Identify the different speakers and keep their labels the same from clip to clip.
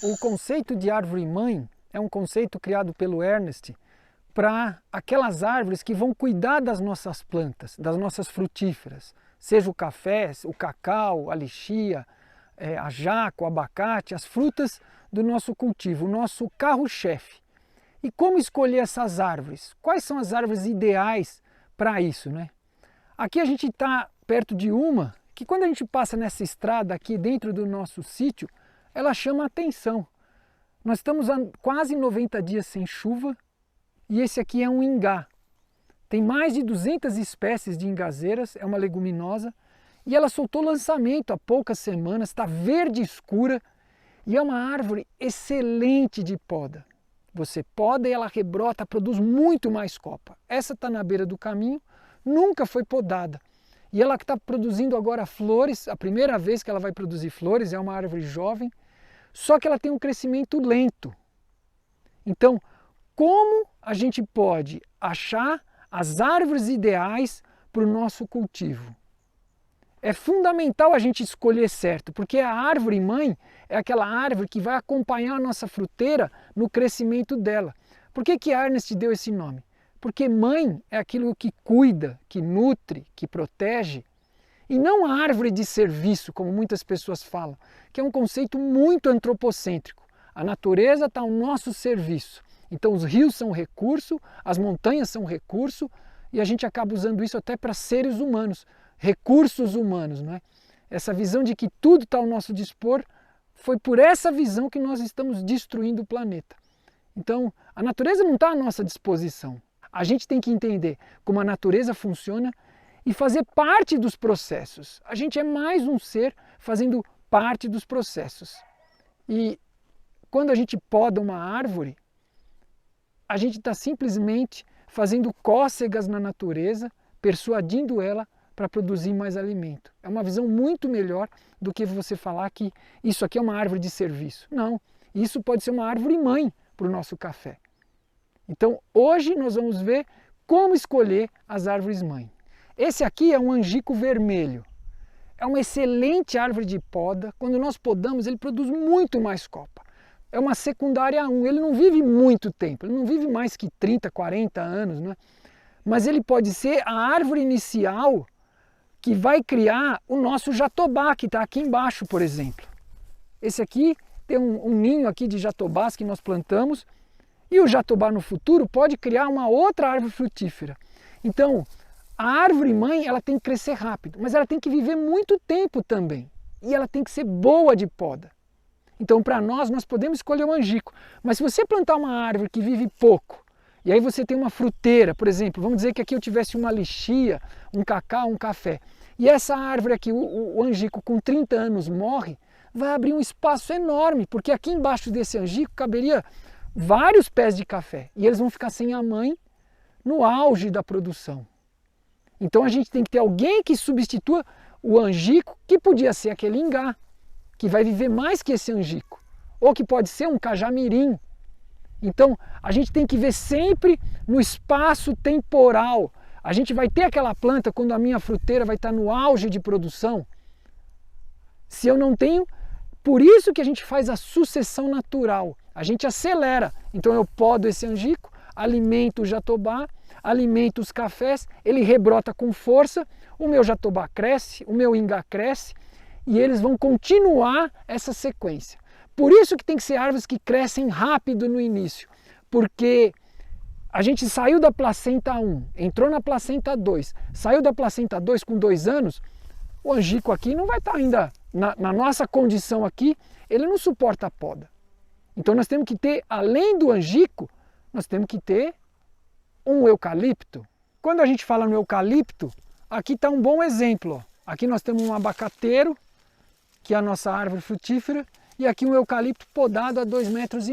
Speaker 1: O conceito de árvore-mãe é um conceito criado pelo Ernest para aquelas árvores que vão cuidar das nossas plantas, das nossas frutíferas, seja o café, o cacau, a lixia, a jaca, o abacate, as frutas do nosso cultivo, o nosso carro-chefe. E como escolher essas árvores? Quais são as árvores ideais para isso, né? Aqui a gente está perto de uma que, quando a gente passa nessa estrada aqui dentro do nosso sítio, ela chama a atenção. Nós estamos há quase 90 dias sem chuva e esse aqui é um ingá. Tem mais de 200 espécies de ingazeiras, é uma leguminosa, e ela soltou lançamento há poucas semanas, está verde escura e é uma árvore excelente de poda. Você poda e ela rebrota, produz muito mais copa. Essa está na beira do caminho, nunca foi podada. E ela está produzindo agora flores, a primeira vez que ela vai produzir flores, é uma árvore jovem, só que ela tem um crescimento lento. Então, como a gente pode achar as árvores ideais para o nosso cultivo? É fundamental a gente escolher certo, porque a árvore mãe é aquela árvore que vai acompanhar a nossa fruteira no crescimento dela. Por que Ernest deu esse nome? Porque mãe é aquilo que cuida, que nutre, que protege, e não a árvore de serviço, como muitas pessoas falam, que é um conceito muito antropocêntrico. A natureza está ao nosso serviço. Então os rios são recurso, as montanhas são recurso, e a gente acaba usando isso até para seres humanos, recursos humanos, não é? Essa visão de que tudo está ao nosso dispor, foi por essa visão que nós estamos destruindo o planeta. Então a natureza não está à nossa disposição. A gente tem que entender como a natureza funciona e fazer parte dos processos. A gente é mais um ser fazendo parte dos processos. E quando a gente poda uma árvore, a gente está simplesmente fazendo cócegas na natureza, persuadindo ela para produzir mais alimento. É uma visão muito melhor do que você falar que isso aqui é uma árvore de serviço. Não, isso pode ser uma árvore mãe para o nosso café. Então hoje nós vamos ver como escolher as árvores mãe. Esse aqui é um angico vermelho. É uma excelente árvore de poda. Quando nós podamos, ele produz muito mais copa. É uma secundária 1, ele não vive muito tempo, ele não vive mais que 30, 40 anos, né? Mas ele pode ser a árvore inicial que vai criar o nosso jatobá, que está aqui embaixo, por exemplo. Esse aqui tem um ninho aqui de jatobás que nós plantamos, e o jatobá no futuro pode criar uma outra árvore frutífera. Então, a árvore mãe ela tem que crescer rápido, mas ela tem que viver muito tempo também. E ela tem que ser boa de poda. Então, para nós podemos escolher o angico. Mas se você plantar uma árvore que vive pouco, e aí você tem uma fruteira, por exemplo, vamos dizer que aqui eu tivesse uma lixia, um cacau, um café, e essa árvore aqui, o angico, com 30 anos morre, vai abrir um espaço enorme, porque aqui embaixo desse angico caberia vários pés de café, e eles vão ficar sem a mãe no auge da produção. Então a gente tem que ter alguém que substitua o angico, que podia ser aquele ingá, que vai viver mais que esse angico, ou que pode ser um cajamirim. Então a gente tem que ver sempre no espaço temporal. A gente vai ter aquela planta quando a minha fruteira vai estar no auge de produção. Se eu não tenho, por isso que a gente faz a sucessão natural. A gente acelera. Então eu podo esse angico, alimento o jatobá, alimento os cafés, ele rebrota com força, o meu jatobá cresce, o meu ingá cresce, e eles vão continuar essa sequência. Por isso que tem que ser árvores que crescem rápido no início, porque a gente saiu da placenta 1, entrou na placenta 2, saiu da placenta 2 com 2 anos, o angico aqui não vai estar ainda, na nossa condição aqui, ele não suporta a poda. Então nós temos que ter, além do angico, nós temos que ter um eucalipto. Quando a gente fala no eucalipto, aqui está um bom exemplo. Ó. Aqui nós temos um abacateiro, que é a nossa árvore frutífera, e aqui um eucalipto podado a 2,5 metros.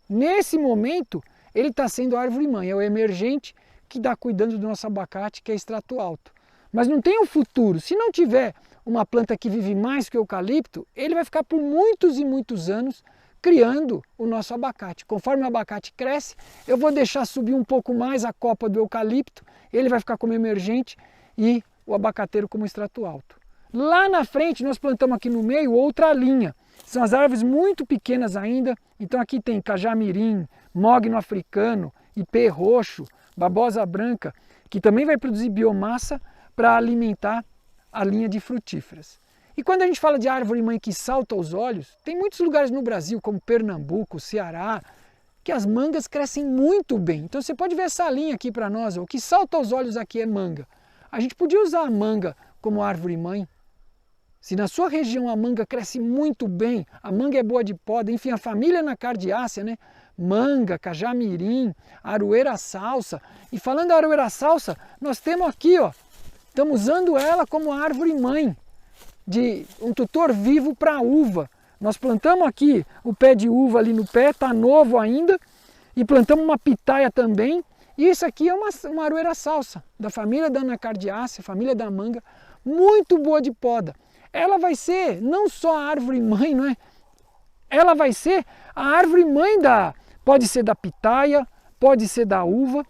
Speaker 1: Nesse momento, ele está sendo a árvore mãe, é o emergente que está cuidando do nosso abacate, que é extrato alto. Mas não tem um futuro. Se não tiver uma planta que vive mais que o eucalipto, ele vai ficar por muitos e muitos anos criando o nosso abacate. Conforme o abacate cresce, eu vou deixar subir um pouco mais a copa do eucalipto, ele vai ficar como emergente e o abacateiro como extrato alto. Lá na frente nós plantamos aqui no meio outra linha, São as árvores muito pequenas ainda, então aqui tem cajamirim, mogno africano, ipê roxo, babosa branca, que também vai produzir biomassa para alimentar a linha de frutíferas. E quando a gente fala de árvore-mãe que salta aos olhos, tem muitos lugares no Brasil, como Pernambuco, Ceará, que as mangas crescem muito bem. Então você pode ver essa linha aqui para nós, ó, o que salta aos olhos aqui é manga. A gente podia usar a manga como árvore-mãe. Se na sua região a manga cresce muito bem, a manga é boa de poda, enfim, a família Anacardiácea, né? Manga, cajamirim, aroeira salsa. E falando da aroeira salsa, nós temos aqui, ó, estamos usando ela como árvore-mãe, de um tutor vivo para uva. Nós plantamos aqui o pé de uva ali no pé, está novo ainda, e plantamos uma pitaia também. E isso aqui é uma aroeira salsa, da família da Anacardiácea, família da manga, muito boa de poda. Ela vai ser não só a árvore-mãe, não é? Ela vai ser a árvore-mãe pode ser da pitaia, pode ser da uva.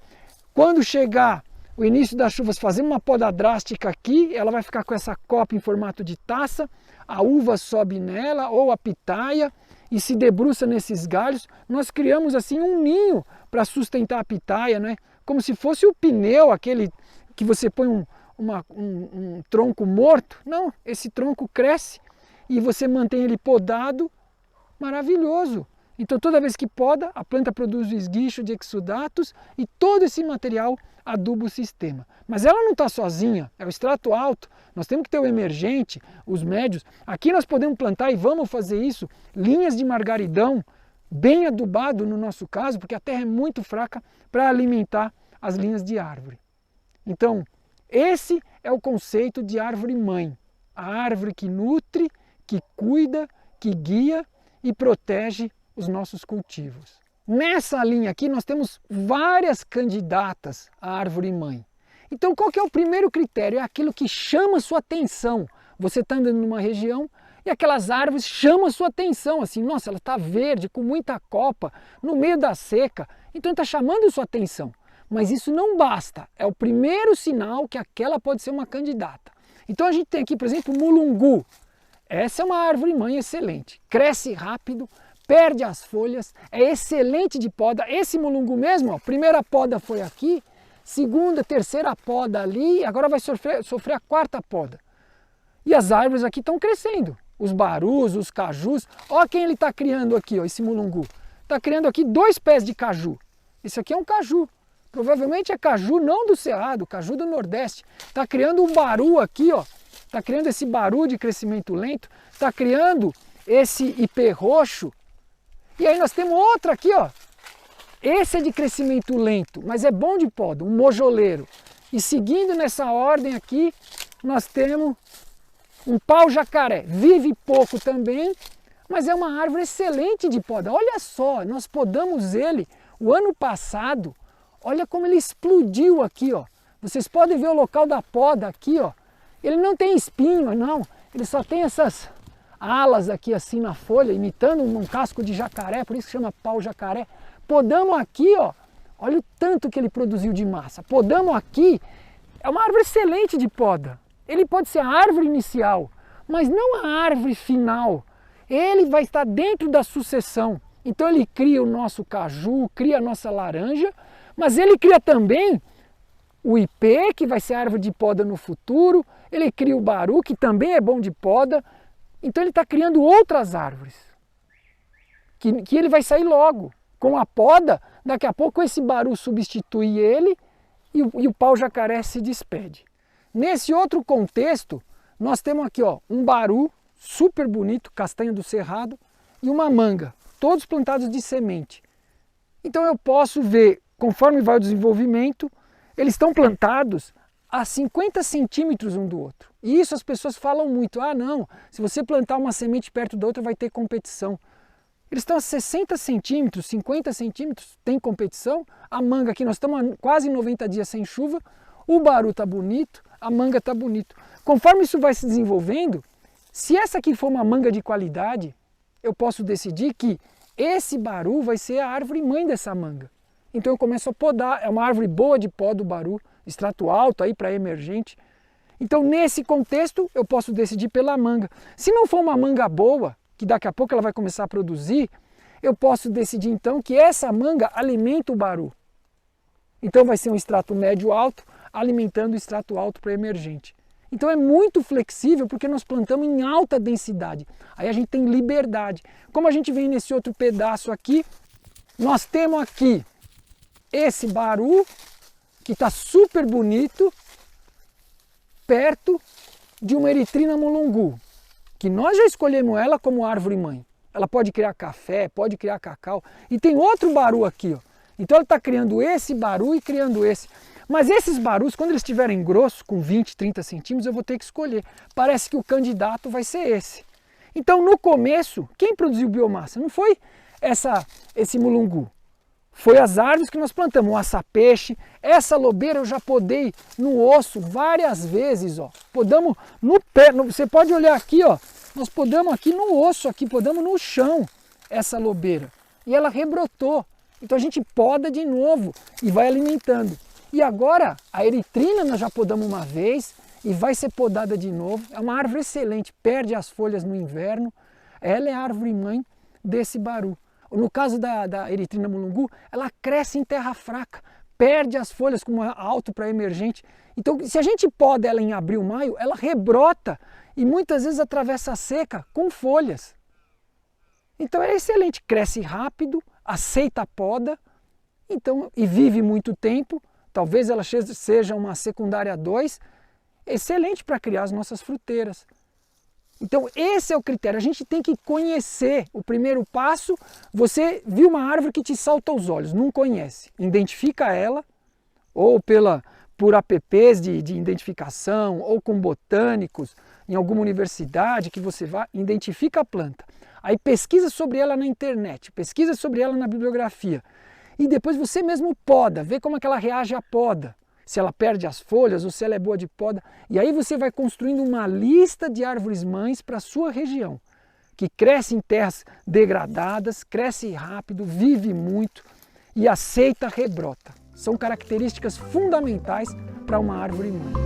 Speaker 1: Quando chegar o início das chuvas, fazendo uma poda drástica aqui, ela vai ficar com essa copa em formato de taça, a uva sobe nela, ou a pitaia, e se debruça nesses galhos. Nós criamos assim um ninho para sustentar a pitaia, né? Como se fosse o pneu, aquele que você põe um tronco morto. Não, esse tronco cresce e você mantém ele podado, maravilhoso. Então toda vez que poda, a planta produz o esguicho de exudatos e todo esse material aduba o sistema. Mas ela não está sozinha, é o extrato alto, nós temos que ter o emergente, os médios. Aqui nós podemos plantar, e vamos fazer isso, linhas de margaridão, bem adubado no nosso caso, porque a terra é muito fraca para alimentar as linhas de árvore. Então, esse é o conceito de árvore-mãe, a árvore que nutre, que cuida, que guia e protege os nossos cultivos. Nessa linha aqui nós temos várias candidatas à árvore-mãe. Então qual que é o primeiro critério? É aquilo que chama a sua atenção. Você está andando numa região e aquelas árvores chamam a sua atenção, assim, nossa, ela está verde, com muita copa, no meio da seca, então está chamando a sua atenção. Mas isso não basta, é o primeiro sinal que aquela pode ser uma candidata. Então a gente tem aqui, por exemplo, o mulungu. Essa é uma árvore-mãe excelente, cresce rápido, perde as folhas, é excelente de poda. Esse mulungu mesmo, ó, primeira poda foi aqui, segunda, terceira poda ali, agora vai sofrer a quarta poda. E as árvores aqui estão crescendo, os barus, os cajus. Olha quem ele está criando aqui, ó, esse mulungu. Está criando aqui 2 pés de caju. Esse aqui é um caju. Provavelmente é caju não do Cerrado, caju do Nordeste. Está criando um baru aqui, ó. Está criando esse baru de crescimento lento. Está criando esse ipê roxo. E aí nós temos outra aqui, ó. Esse é de crescimento lento, mas é bom de poda, um mojoleiro. E seguindo nessa ordem aqui, nós temos um pau-jacaré. Vive pouco também, mas é uma árvore excelente de poda. Olha só, nós podamos ele o ano passado. Olha como ele explodiu aqui, ó. Vocês podem ver o local da poda aqui, ó. Ele não tem espinho, não. Ele só tem essas alas aqui assim na folha, imitando um casco de jacaré, por isso que chama pau-jacaré. Podamos aqui, ó. Olha o tanto que ele produziu de massa. Podamos aqui. É uma árvore excelente de poda. Ele pode ser a árvore inicial, mas não a árvore final. Ele vai estar dentro da sucessão. Então ele cria o nosso caju, cria a nossa laranja, mas ele cria também o ipê, que vai ser a árvore de poda no futuro. Ele cria o baru, que também é bom de poda. Então ele está criando outras árvores, que ele vai sair logo. Com a poda, daqui a pouco esse baru substitui ele e o pau-jacaré se despede. Nesse outro contexto, nós temos aqui, ó, um baru super bonito, castanha do Cerrado, e uma manga, todos plantados de semente. Então eu posso ver, conforme vai o desenvolvimento, eles estão plantados a 50 centímetros um do outro. E isso as pessoas falam muito, ah não, se você plantar uma semente perto da outra vai ter competição. Eles estão a 60 centímetros, 50 centímetros, tem competição. A manga aqui, nós estamos há quase 90 dias sem chuva, o baru está bonito, a manga está bonito. Conforme isso vai se desenvolvendo, se essa aqui for uma manga de qualidade, eu posso decidir que esse baru vai ser a árvore mãe dessa manga. Então eu começo a podar, é uma árvore boa de poda o baru, extrato alto aí para emergente. Então nesse contexto eu posso decidir pela manga. Se não for uma manga boa, que daqui a pouco ela vai começar a produzir, eu posso decidir então que essa manga alimenta o baru. Então vai ser um extrato médio-alto alimentando o extrato alto para emergente. Então é muito flexível porque nós plantamos em alta densidade. Aí a gente tem liberdade. Como a gente vem nesse outro pedaço aqui, nós temos aqui esse baru que está super bonito perto de uma Erythrina molongu, que nós já escolhemos ela como árvore mãe. Ela pode criar café, pode criar cacau. E tem outro baru aqui, ó. Então ela está criando esse baru e criando esse. Mas esses barus, quando eles estiverem grossos, com 20, 30 centímetros, eu vou ter que escolher. Parece que o candidato vai ser esse. Então no começo, quem produziu biomassa? Não foi esse mulungu. Foi as árvores que nós plantamos, o açapeixe. Essa lobeira eu já podei no osso várias vezes, ó. Podamos no pé, você pode olhar aqui, ó. Nós podamos aqui no osso, aqui, podamos no chão essa lobeira. E ela rebrotou. Então a gente poda de novo e vai alimentando. E agora a Erythrina nós já podamos uma vez e vai ser podada de novo. É uma árvore excelente, perde as folhas no inverno. Ela é a árvore mãe desse baru. No caso da Erythrina molongu, ela cresce em terra fraca, perde as folhas como alto para emergente. Então se a gente poda ela em abril, maio, ela rebrota e muitas vezes atravessa a seca com folhas. Então é excelente, cresce rápido, aceita a poda, então, e vive muito tempo. Talvez ela seja uma secundária 2, excelente para criar as nossas fruteiras. Então esse é o critério, a gente tem que conhecer. O primeiro passo, você viu uma árvore que te salta aos olhos, não conhece. Identifica ela, ou por apps de identificação, ou com botânicos, em alguma universidade que você vá, identifica a planta. Aí pesquisa sobre ela na internet, pesquisa sobre ela na bibliografia. E depois você mesmo poda, vê como é que ela reage à poda. Se ela perde as folhas ou se ela é boa de poda. E aí você vai construindo uma lista de árvores mães para a sua região, que cresce em terras degradadas, cresce rápido, vive muito e aceita rebrota. São características fundamentais para uma árvore mãe.